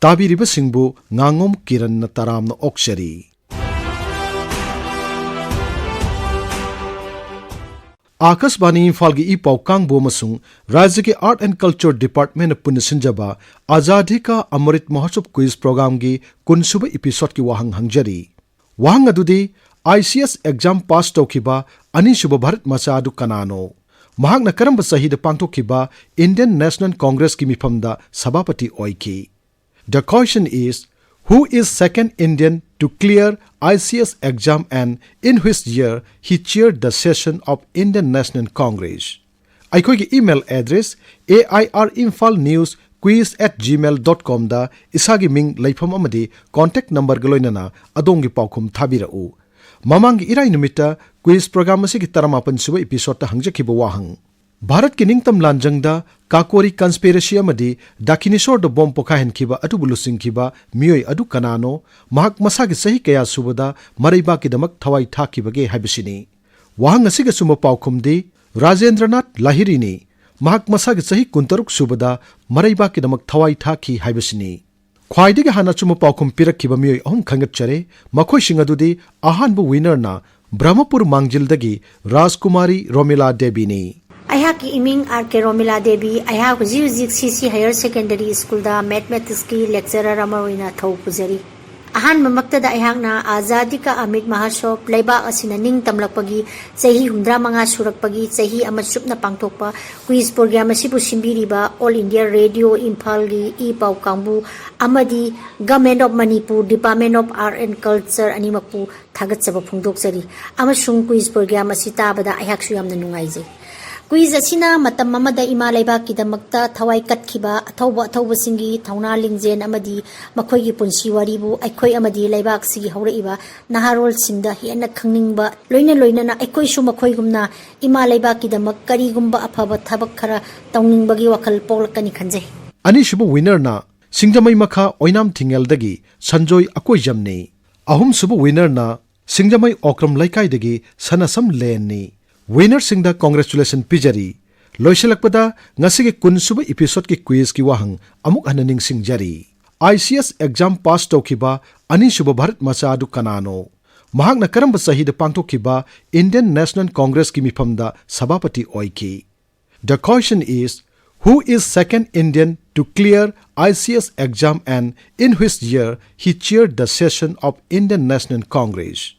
ꯇꯥꯕꯤꯔꯤꯕꯁꯤꯡꯕꯨ ꯉꯥꯉꯣꯝ ꯀꯤꯔꯟꯅ ꯇꯔꯥꯝꯅ ꯑꯣꯛꯆꯔꯤ꯫ आकाशवाणी इम्फाल की ई-पाउ कांगबो अमसुंग राज्य के आर्ट एंड कल्चर डिपार्टमेंट पुन सिंजबा आजादी का अमृत महोत्सव क्विज प्रोग्राम की 90 एपिसोड की वाहंग हंगजरी। वाहंग अदुदी ICS एग्जाम पास तौखिबा अनिसुब भारत मचा अदु कनानो महाकना करंब सहीद पांगथोखिबा इंडियन नेशनल कांग्रेस की मिफमदा सभापति ओइखी। The question is, who is second Indian to clear ICS exam and in which year he chaired the session of Indian National Congress? Aikogi email address airnewsquiz@gmail.com da isagi ming leifam amadi contact number galoinana adongi paukhum thabirau. Mamangi irai numita quiz program asigi taramapan suba episode ta hangjakhiba wahang Bharat की निंगतम लांजंगदा Kakori conspiracy अमदी दाखिनिसोर the bomb पोखाहेनखिबा अदुबु लुसिंगखिबा मियोय अदु कनानो महाक मसागी सही कया सुबदा मरैबा किदमक थवाई थाखिबगे हाइबसिनी। वाहंग असिगा सुम पाउखुमदी राजेंद्रनाथ लाहिरीनी महाक मसागी सही 69 सुबदा मरैबा किदमक थवाई थाखि हाइबसिनी। ख्वाइदिगे हाना सुम पाउखुम पिरखिबा मियोय अहुम खंगतचरे मखोइसिंग अदुदी अहानबु विनरना ब्रह्मपुर मांगजिलदगी राजकुमारी Romila देवीनी। अयहाकी इमिंग R K. Romila देवी अयहा हुजी CC higher secondary school दा mathematics की lecturer अमरोइना थौ पुजरी। अहान ममक्तदा अयहाकना आजादी का अमृत महोत्सव लेबा असिना निंग तमलकपगी चही 105 सुरकपगी चही अमा सुपना पांगथोकपा क्विज प्रोग्राम असिबु सिंबिरिबा ऑल इंडिया रेडियो इम्फाल गी ई-पाउ कांगबु अमदी government of Manipur department of art and culture अनिमकपु थागतसबा फोंदोकसरी अमसुंग क्विज प्रोग्राम असि ताबदा अयहाकसु यामना नुंगाइजे। क्विज असिना मतम ममदा इमा लेबाकिदमक्ता थवाई कटखिबा अथौबसिंगी थौना लिंगजेन अमदी मखोइगी पुंसी वारीबु अखोइ अमदी लेबाकसिगी हौरइबा नहारोल सिंगदा हेन्ना खंगनिंगबा लोइना अखोइसु मखोइगुमना इमा लेबाकिदमक करिगुम्बा अफबा थबक खरा तौनिंगबगी वखल पोलकनी खंजे। अनिसुब विनरना सिंगजमई मखा ओइनाम थिंगेलदगी संजोय अकोइजमनी। अहुम सुब विनरना सिंगजमई ओक्रम लैकाइदगी सनसम लेननी। विनर सिंगदा कांग्रेचुलेशन पिजरी। लोइसलकपदा ngasi kun suba episode की क्विज की वाहंग अमुक हननिंग सिंगजरी। ICS एग्जाम पास तौखिबा अनि सुब भारत मचा अदु कनानो महाकना करंब सहीद पांगथोखिबा इंडियन नेशनल कांग्रेस की मिफमदा सभापति ओइखी। The question is, who is second Indian to clear ICS exam and in which year he chaired the session of Indian National Congress?